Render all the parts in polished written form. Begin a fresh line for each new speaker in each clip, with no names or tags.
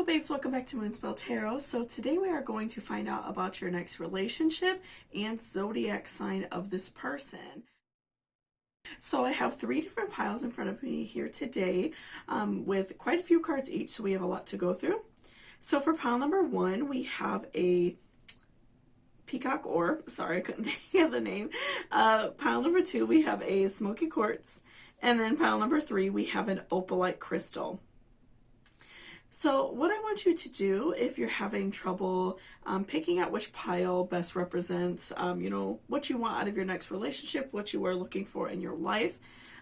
babes, welcome back to Moonspell Tarot. So today we are going to find out about your next relationship and zodiac sign of this person. So I have 3 different piles in front of me here today with quite a few cards each, so we have a lot to go through. So for pile number 1, we have a peacock ore. Sorry, I couldn't think of the name. Pile number 2, we have a smoky quartz. And then pile number 3, we have an opalite crystal. So what I want you to do, if you're having trouble picking out which pile best represents, what you want out of your next relationship, what you are looking for in your life,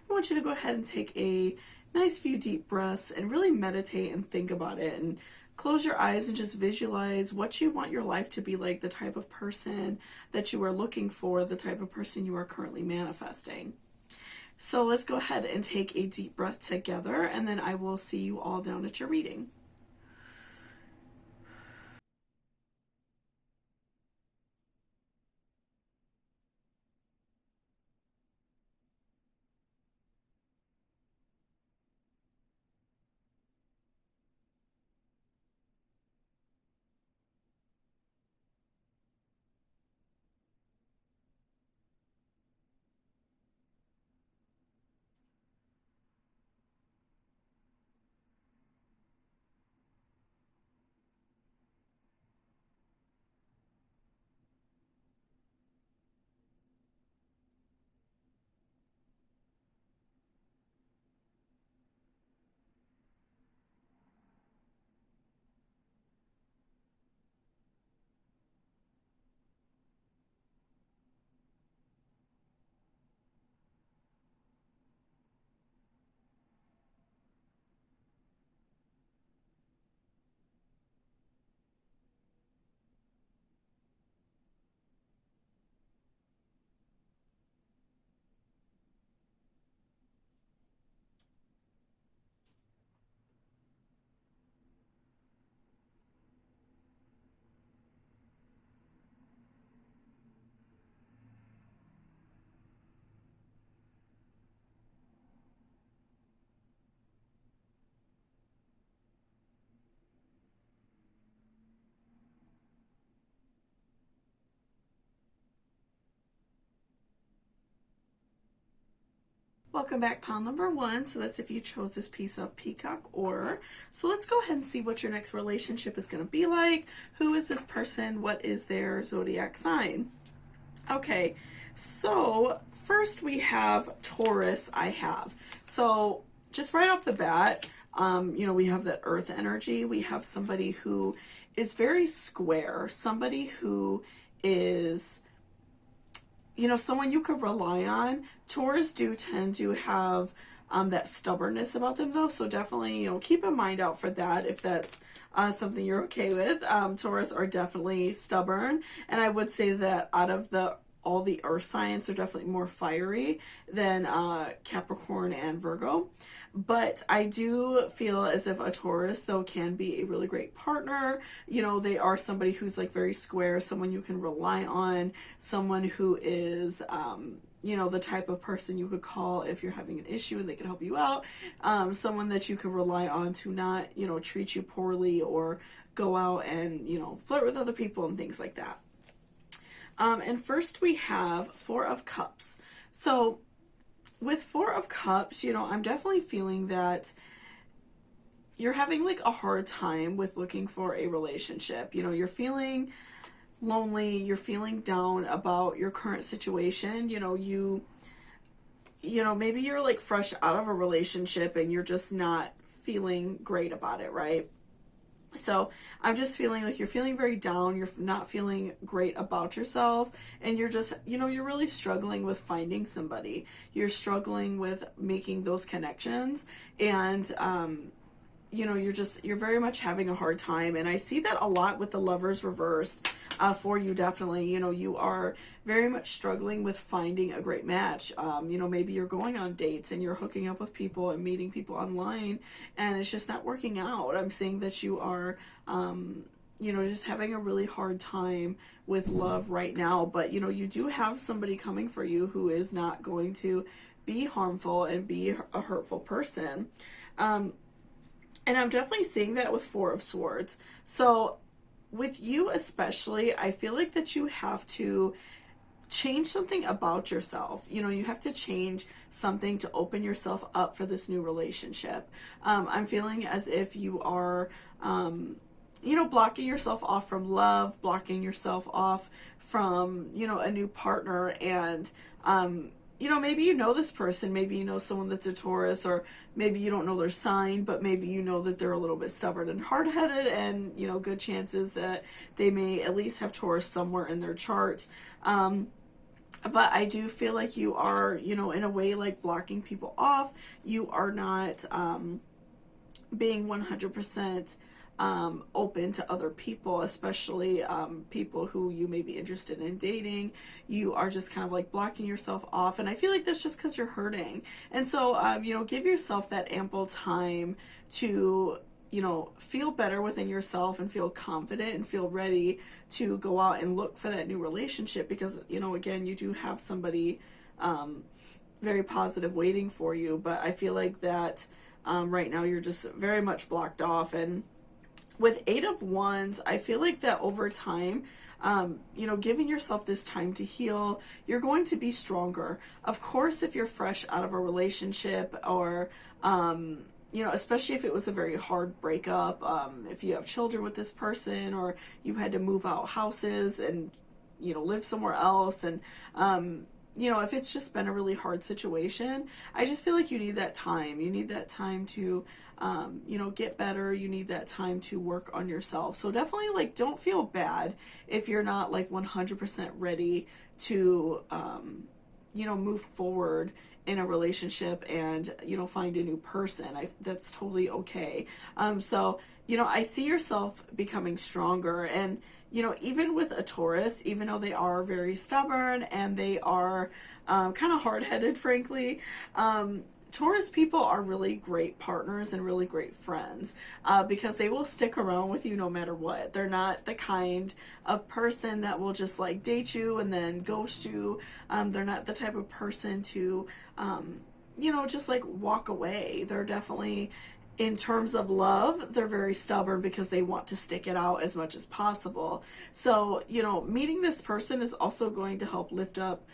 I want you to go ahead and take a nice few deep breaths and really meditate and think about it, and close your eyes and just visualize what you want your life to be like, the type of person that you are looking for, the type of person you are currently manifesting. So let's go ahead and take a deep breath together, and then I will see you all down at your reading. Welcome back, pile number 1. So that's if you chose this piece of peacock ore. So let's go ahead and see what your next relationship is going to be like. Who is this person? What is their zodiac sign? Okay, so first we have Taurus. So just right off the bat, we have that earth energy. We have somebody who is very square, somebody who is someone you could rely on. Taurus do tend to have that stubbornness about them, though, so definitely, keep a mind out for that if that's something you're okay with. Taurus are definitely stubborn, and I would say that out of all the earth signs are definitely more fiery than Capricorn and Virgo. But I do feel as if a Taurus, though, can be a really great partner. They are somebody who's like very square, someone you can rely on, someone who is, the type of person you could call if you're having an issue and they can help you out. Someone that you can rely on to not, treat you poorly or go out and, flirt with other people and things like that. And first we have 4 of Cups. So with 4 of Cups, I'm definitely feeling that you're having like a hard time with looking for a relationship. You're feeling lonely, you're feeling down about your current situation. Maybe you're like fresh out of a relationship and you're just not feeling great about it, right? So I'm just feeling like you're feeling very down, you're not feeling great about yourself, and you're just, you're really struggling with finding somebody. You're struggling with making those connections, and, you're very much having a hard time. And I see that a lot with the Lovers reversed for you, definitely. You are very much struggling with finding a great match. Maybe you're going on dates and you're hooking up with people and meeting people online, and it's just not working out. I'm seeing that you are, just having a really hard time with love right now. But, you do have somebody coming for you who is not going to be harmful and be a hurtful person. And I'm definitely seeing that with Four of Swords. So with you especially, I feel like that you have to change something about yourself. You know, you have to change something to open yourself up for this new relationship. I'm feeling as if you are, you know, blocking yourself off from love, blocking yourself off from, you know, a new partner. And, you know, maybe you know this person, maybe you know someone that's a Taurus, or maybe you don't know their sign, but maybe you know that they're a little bit stubborn and hard-headed, and, you know, good chances that they may at least have Taurus somewhere in their chart. But I do feel like you are, you know, in a way, like blocking people off. You are not being 100% open to other people, especially people who you may be interested in dating. You are just kind of like blocking yourself off, and I feel like that's just because you're hurting. And so, you know, give yourself that ample time to, you know, feel better within yourself and feel confident and feel ready to go out and look for that new relationship, because, you know, again, you do have somebody very positive waiting for you. But I feel like that right now you're just very much blocked off. And with Eight of Wands, I feel like that over time, you know, giving yourself this time to heal, you're going to be stronger. Of course, if you're fresh out of a relationship, or, you know, especially if it was a very hard breakup, if you have children with this person, or you had to move out houses and, you know, live somewhere else, and, you know, if it's just been a really hard situation, I just feel like you need that time. You need that time to, you know, get better. You need that time to work on yourself. So definitely, like, don't feel bad if you're not like 100% ready to, you know, move forward in a relationship and, you know, find a new person. That's totally okay. So, you know, I see yourself becoming stronger. And, you know, even with a Taurus, even though they are very stubborn and they are kind of hard-headed, frankly, Taurus people are really great partners and really great friends, because they will stick around with you no matter what. They're not the kind of person that will just like date you and then ghost you. They're not the type of person to, you know, just like walk away. They're definitely, in terms of love, they're very stubborn because they want to stick it out as much as possible. So, you know, meeting this person is also going to help lift up,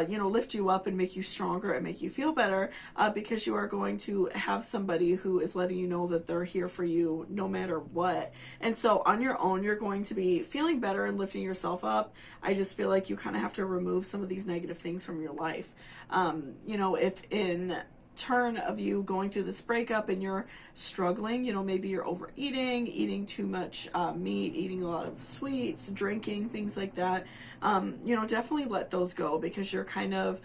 you know, lift you up and make you stronger and make you feel better, because you are going to have somebody who is letting you know that they're here for you no matter what. And so on your own, you're going to be feeling better and lifting yourself up. I just feel like you kind of have to remove some of these negative things from your life. You know, if in turn of you going through this breakup and you're struggling, you know, maybe you're overeating, eating too much meat, eating a lot of sweets, drinking, things like that, you know, definitely let those go, because you're kind of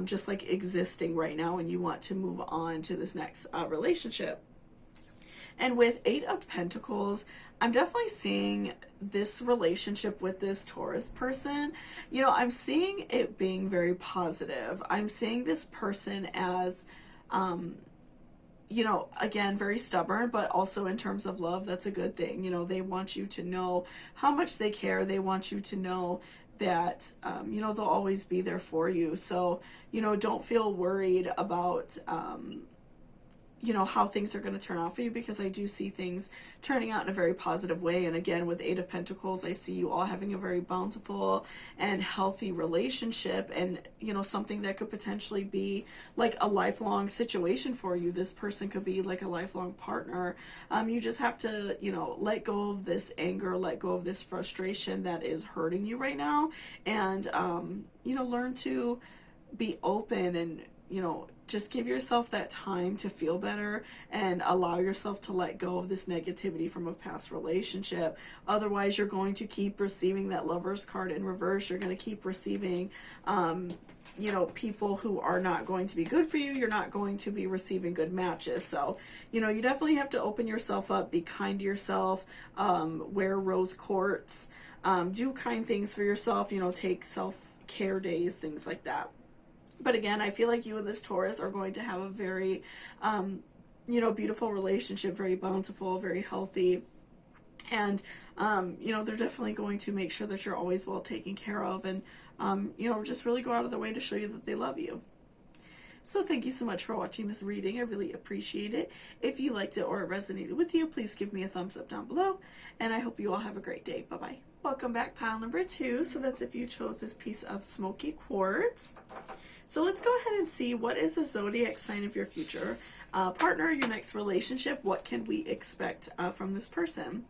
just like existing right now and you want to move on to this next relationship. And with Eight of Pentacles, I'm definitely seeing this relationship with this Taurus person. You know, I'm seeing it being very positive. I'm seeing this person as, you know, again, very stubborn, but also in terms of love, that's a good thing. You know, they want you to know how much they care. They want you to know that, you know, they'll always be there for you. So, you know, don't feel worried about, you know, how things are going to turn out for you, because I do see things turning out in a very positive way. And again, with Eight of Pentacles, I see you all having a very bountiful and healthy relationship, and, you know, something that could potentially be like a lifelong situation for you. This person could be like a lifelong partner. You just have to, you know, let go of this anger, let go of this frustration that is hurting you right now, and, you know, learn to be open and, you know, just give yourself that time to feel better and allow yourself to let go of this negativity from a past relationship. Otherwise, you're going to keep receiving that Lover's card in reverse. You're going to keep receiving, you know, people who are not going to be good for you. You're not going to be receiving good matches. So, you know, you definitely have to open yourself up, be kind to yourself, wear rose quartz, do kind things for yourself, you know, take self-care days, things like that. But again, I feel like you and this Taurus are going to have a very, you know, beautiful relationship, very bountiful, very healthy. And, you know, they're definitely going to make sure that you're always well taken care of, and, you know, just really go out of their way to show you that they love you. So thank you so much for watching this reading. I really appreciate it. If you liked it or it resonated with you, please give me a thumbs up down below. And I hope you all have a great day. Bye-bye. Welcome back, pile number 2. So that's if you chose this piece of smoky quartz. So let's go ahead and see what is the zodiac sign of your future partner, your next relationship. What can we expect from this person?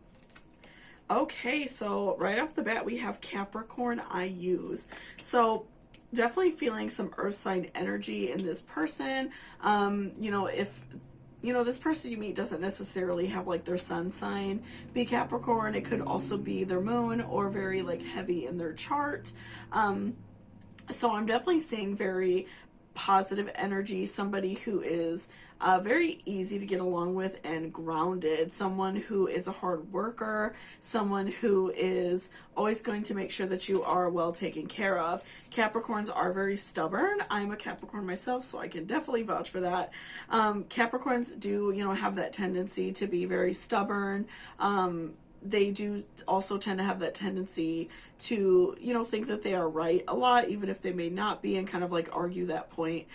Okay, so right off the bat, we have Capricorn I use. So definitely feeling some earth sign energy in this person. If this person you meet doesn't necessarily have like their sun sign be Capricorn, it could also be their moon or very like heavy in their chart. So I'm definitely seeing very positive energy, somebody who is very easy to get along with and grounded, someone who is a hard worker, someone who is always going to make sure that you are well taken care of. Capricorns are very stubborn. I'm a Capricorn myself, so I can definitely vouch for that. Capricorns do, have that tendency to be very stubborn. They do also tend to have that tendency to, think that they are right a lot, even if they may not be, and kind of like argue that point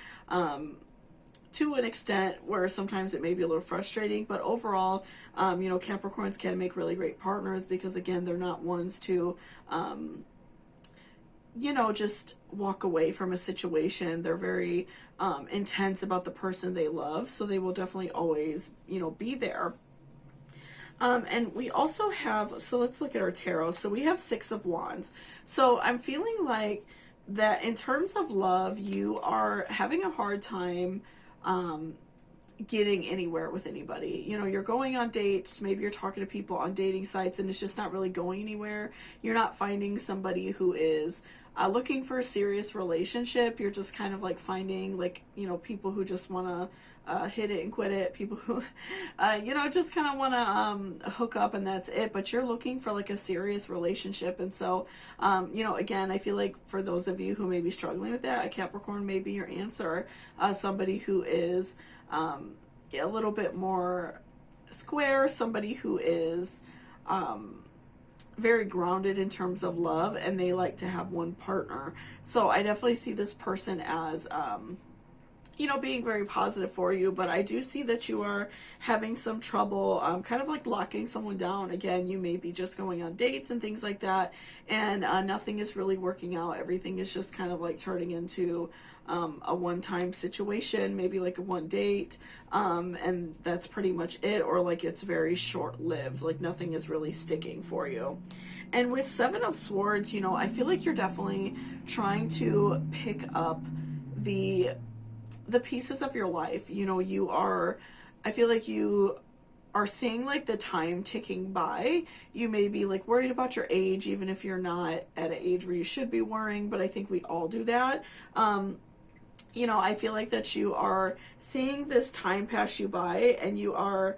to an extent where sometimes it may be a little frustrating. But overall, Capricorns can make really great partners because, again, they're not ones to, just walk away from a situation. They're very intense about the person they love, so they will definitely always, be there. And we also have, so let's look at our tarot. So we have 6 of Wands. So I'm feeling like that in terms of love, you are having a hard time getting anywhere with anybody. You're going on dates, maybe you're talking to people on dating sites, and it's just not really going anywhere. You're not finding somebody who is looking for a serious relationship. You're just kind of like finding like, people who just want to hit it and quit it, people who just kind of want to hook up and that's it, but you're looking for like a serious relationship. And so again, I feel like for those of you who may be struggling with that, a Capricorn may be your answer. Somebody who is a little bit more square, somebody who is very grounded in terms of love, and they like to have one partner. So I definitely see this person as being very positive for you, but I do see that you are having some trouble kind of like locking someone down. Again, you may be just going on dates and things like that, and nothing is really working out. Everything is just kind of like turning into a one-time situation, maybe like a one date, and that's pretty much it, or like it's very short-lived, like nothing is really sticking for you. And with 7 of Swords, I feel like you're definitely trying to pick up the pieces of your life. I feel like you are seeing like the time ticking by. You may be like worried about your age, even if you're not at an age where you should be worrying, but I think we all do that. I feel like that you are seeing this time pass you by, and you are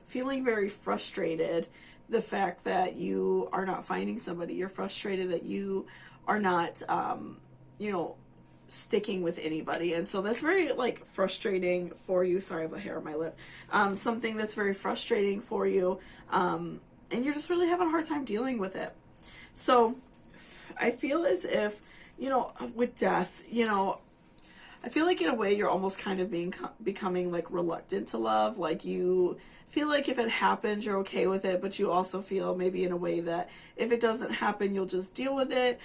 feeling very frustrated. The fact that you are not finding somebody, you're frustrated that you are not, sticking with anybody, and so that's very like frustrating for you. Sorry, I have a hair on my lip. Something that's very frustrating for you, and you're just really having a hard time dealing with it. So I feel as if, with death, I feel like in a way you're almost kind of becoming like reluctant to love. Like you feel like if it happens, you're okay with it, but you also feel maybe in a way that if it doesn't happen, you'll just deal with it.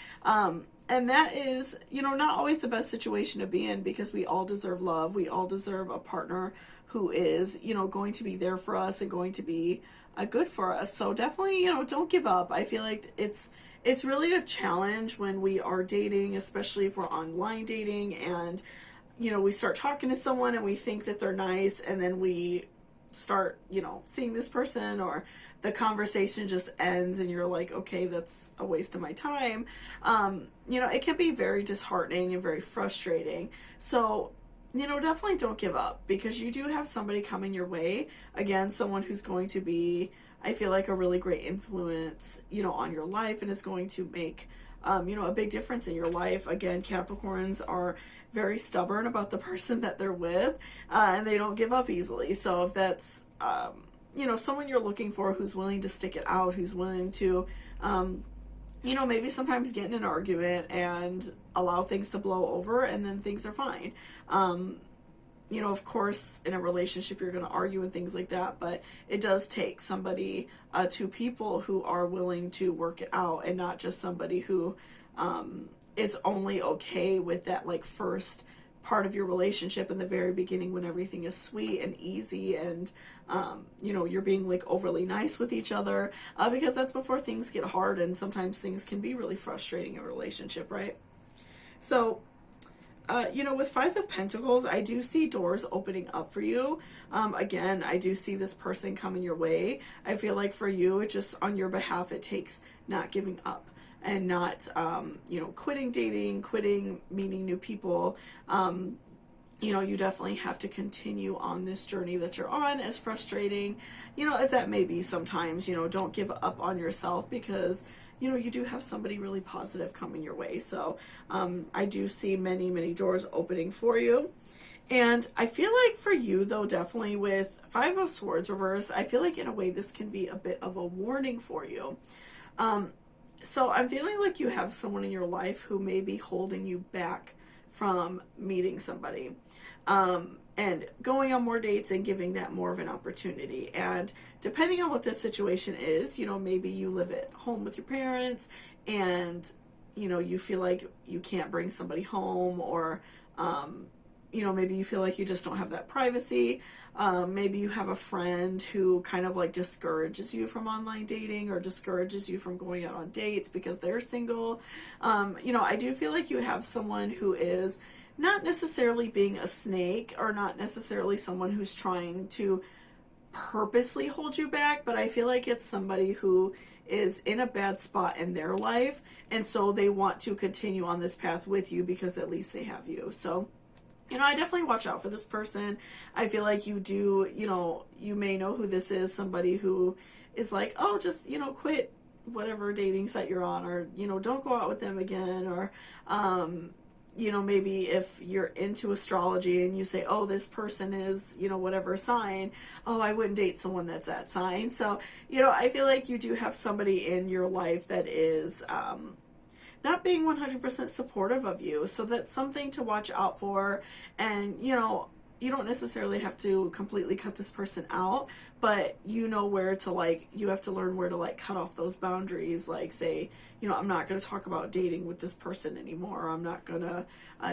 And that is, not always the best situation to be in, because we all deserve love. We all deserve a partner who is, going to be there for us and going to be good for us. So definitely, don't give up. I feel like it's really a challenge when we are dating, especially if we're online dating, and, we start talking to someone and we think that they're nice, and then we start, seeing this person, or the conversation just ends and you're like, okay, that's a waste of my time. It can be very disheartening and very frustrating. So, definitely don't give up, because you do have somebody coming your way. Again, someone who's going to be, I feel like, a really great influence, on your life, and is going to make, a big difference in your life. Again, Capricorns are very stubborn about the person that they're with, and they don't give up easily. So if that's, someone you're looking for who's willing to stick it out, who's willing to, you know, maybe sometimes get in an argument and allow things to blow over, and then things are fine. You know, of course, in a relationship, you're going to argue and things like that, but it does take somebody, two people who are willing to work it out, and not just somebody who is only okay with that, like, first part of your relationship in the very beginning when everything is sweet and easy, and you know, you're being like overly nice with each other, because that's before things get hard, and sometimes things can be really frustrating in a relationship, right? So you know, with Five of Pentacles, I do see doors opening up for you. Again, I do see this person coming your way. I feel like for you, it just on your behalf, it takes not giving up and not, you know, quitting dating, quitting meeting new people. You know, you definitely have to continue on this journey that you're on, as frustrating, you know, as that may be sometimes. You know, don't give up on yourself, because you know, you do have somebody really positive coming your way. So I do see many, many doors opening for you. And I feel like for you, though, definitely with Five of Swords reverse, I feel like in a way this can be a bit of a warning for you. So I'm feeling like you have someone in your life who may be holding you back from meeting somebody. And going on more dates and giving that more of an opportunity. And depending on what this situation is, you know, maybe you live at home with your parents and, you know, you feel like you can't bring somebody home, or, you know, maybe you feel like you just don't have that privacy. Maybe you have a friend who kind of like discourages you from online dating, or discourages you from going out on dates because they're single. You know, I do feel like you have someone who is not necessarily being a snake, or not necessarily someone who's trying to purposely hold you back, but I feel like it's somebody who is in a bad spot in their life, and so they want to continue on this path with you because at least they have you. So, you know, I definitely watch out for this person. I feel like you do, you know, you may know who this is, somebody who is like, oh, just, you know, quit whatever dating site you're on, or, you know, don't go out with them again, or, you know, maybe if you're into astrology and you say, oh, this person is, you know, whatever sign, oh, I wouldn't date someone that's that sign. So, you know, I feel like you do have somebody in your life that is not being 100% supportive of you. So that's something to watch out for. And, you know, you don't necessarily have to completely cut this person out, but you know where to, like, you have to learn where to, like, cut off those boundaries. Like, say, you know, I'm not going to talk about dating with this person anymore. I'm not going to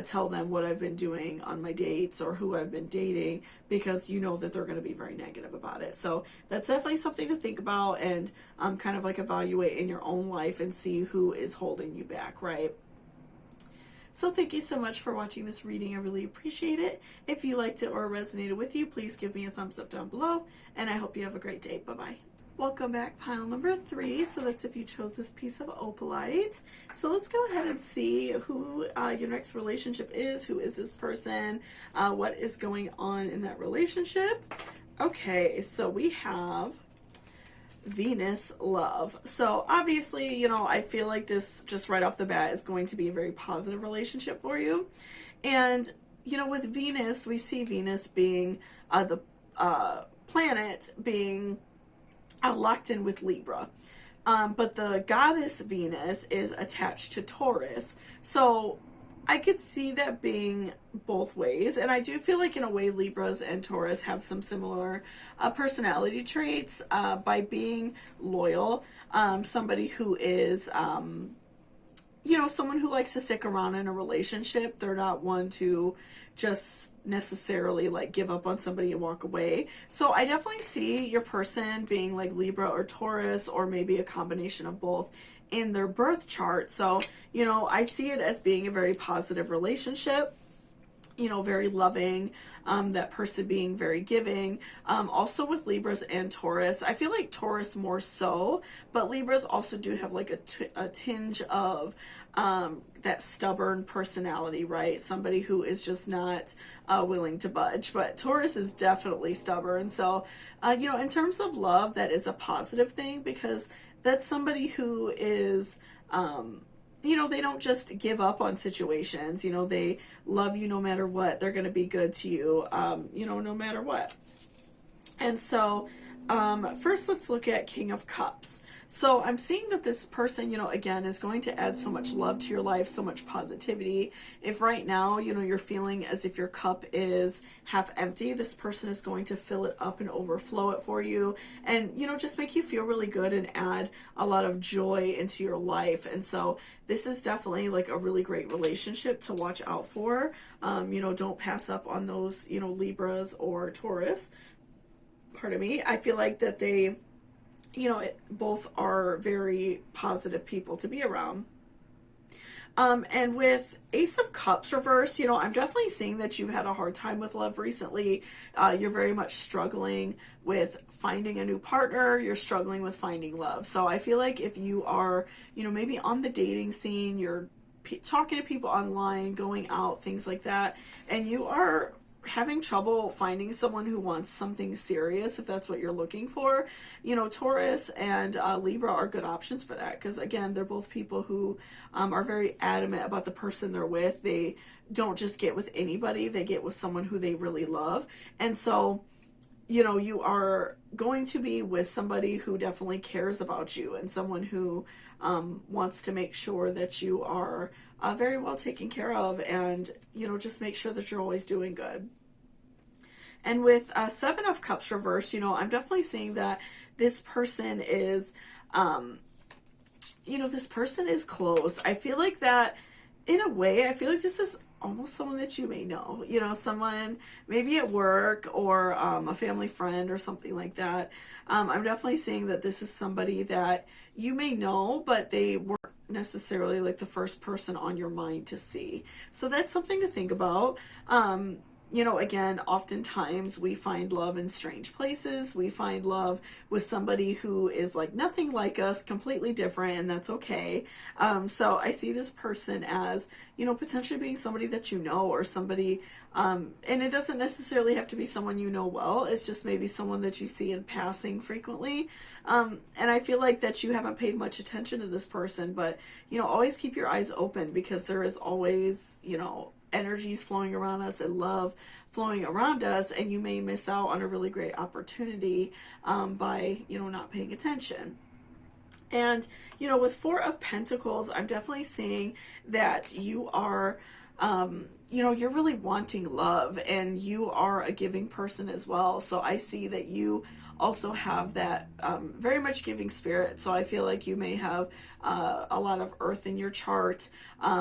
tell them what I've been doing on my dates or who I've been dating, because you know that they're going to be very negative about it. So that's definitely something to think about, and kind of like evaluate in your own life and see who is holding you back, right? So thank you so much for watching this reading. I really appreciate it. If you liked it or resonated with you, please give me a thumbs up down below, and I hope you have a great day. Bye-bye. Welcome back, pile number 3. So that's if you chose this piece of opalite. So let's go ahead and see who your next relationship is. Who is this person? What is going on in that relationship? Okay, so we have Venus love. So obviously, you know, I feel like this just right off the bat is going to be a very positive relationship for you. And, you know, with Venus, we see Venus being the planet being locked in with Libra. But the goddess Venus is attached to Taurus. So I could see that being both ways. And I do feel like in a way Libras and Taurus have some similar personality traits by being loyal. Somebody who is, you know, someone who likes to stick around in a relationship. They're not one to just necessarily like give up on somebody and walk away. So I definitely see your person being like Libra or Taurus, or maybe a combination of both in their birth chart. So, you know, I see it as being a very positive relationship, you know, very loving, that person being very giving. Also with Libras and Taurus, I feel like Taurus more so, but Libras also do have like a tinge of that stubborn personality, right? Somebody who is just not willing to budge. But Taurus is definitely stubborn. So, you know, in terms of love, that is a positive thing, because that's somebody who is, you know, they don't just give up on situations. You know, they love you no matter what. They're going to be good to you, you know, no matter what. And so, First, let's look at King of Cups. So I'm seeing that this person, again, is going to add so much love to your life, so much positivity. If right now, you're feeling as if your cup is half empty, this person is going to fill it up and overflow it for you and, just make you feel really good and add a lot of joy into your life. And so this is definitely like a really great relationship to watch out for. Don't pass up on those, Libras or Taurus. Pardon me. I feel like that they, both are very positive people to be around. And with Ace of Cups reversed, I'm definitely seeing that you've had a hard time with love recently. You're very much struggling with finding a new partner. You're struggling with finding love. So I feel like if you are, maybe on the dating scene, you're talking to people online, going out, things like that, and you are having trouble finding someone who wants something serious, if that's what you're looking for, Taurus and Libra are good options for that, because again, they're both people who are very adamant about the person they're with. They don't just get with anybody, they get with someone who they really love. And so you are going to be with somebody who definitely cares about you and someone who wants to make sure that you are very well taken care of and, just make sure that you're always doing good. And with Seven of Cups reversed, I'm definitely seeing that this person is, this person is close. I feel like that, in a way, I feel like this is almost someone that you may know, someone maybe at work or a family friend or something like that. I'm definitely seeing that this is somebody that you may know, but they weren't necessarily like the first person on your mind to see. So that's something to think about. Again, oftentimes we find love in strange places. We find love with somebody who is like nothing like us, completely different, and that's okay. So I see this person as, potentially being somebody that or somebody, and it doesn't necessarily have to be someone you know well. It's just maybe someone that you see in passing frequently. And I feel like that you haven't paid much attention to this person, but, always keep your eyes open because there is always, energies flowing around us and love flowing around us, and you may miss out on a really great opportunity by not paying attention. And with Four of Pentacles, I'm definitely seeing that you are you're really wanting love and you are a giving person as well. So I see that you also have that very much giving spirit. So I feel like you may have a lot of earth in your chart,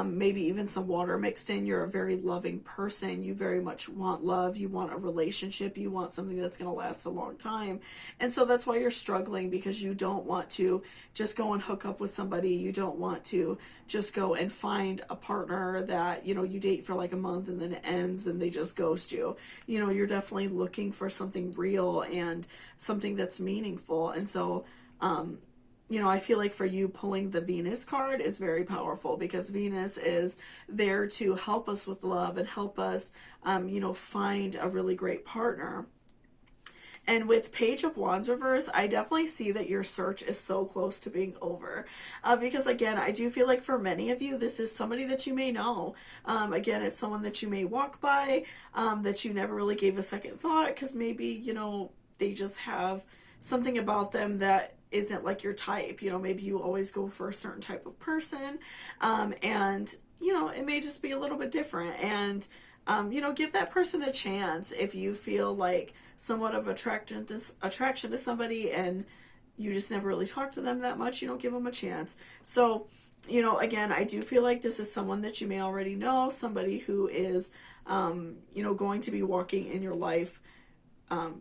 maybe even some water mixed in. You're a very loving person. You very much want love. You want a relationship. You want something that's going to last a long time. And so that's why you're struggling, because you don't want to just go and hook up with somebody. You don't want to just go and find a partner that, you date for like a month and then it ends and they just ghost you. You're definitely looking for something real and something that's meaningful. And so, I feel like for you, pulling the Venus card is very powerful, because Venus is there to help us with love and help us, find a really great partner. And with Page of Wands reverse, I definitely see that your search is so close to being over. Because again, I do feel like for many of you, this is somebody that you may know. Again, it's someone that you may walk by, that you never really gave a second thought, because maybe, they just have something about them that isn't like your type. Maybe you always go for a certain type of person, and it may just be a little bit different. And give that person a chance. If you feel like somewhat of attraction to somebody and you just never really talk to them that much, give them a chance. So again, I do feel like this is someone that you may already know, somebody who is going to be walking in your life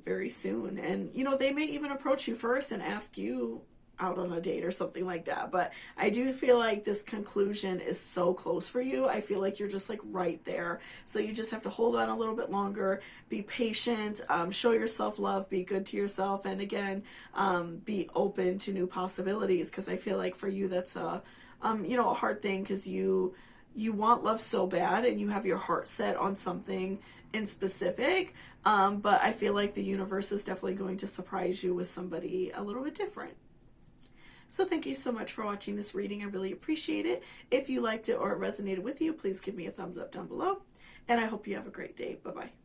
very soon. And, they may even approach you first and ask you out on a date or something like that. But I do feel like this conclusion is so close for you. I feel like you're just like right there. So you just have to hold on a little bit longer, be patient, show yourself love, be good to yourself. And again, be open to new possibilities. Cause I feel like for you, that's a hard thing, cause you want love so bad and you have your heart set on something in specific. But I feel like the universe is definitely going to surprise you with somebody a little bit different. So thank you so much for watching this reading. I really appreciate it. If you liked it or it resonated with you, please give me a thumbs up down below. And I hope you have a great day. Bye-bye.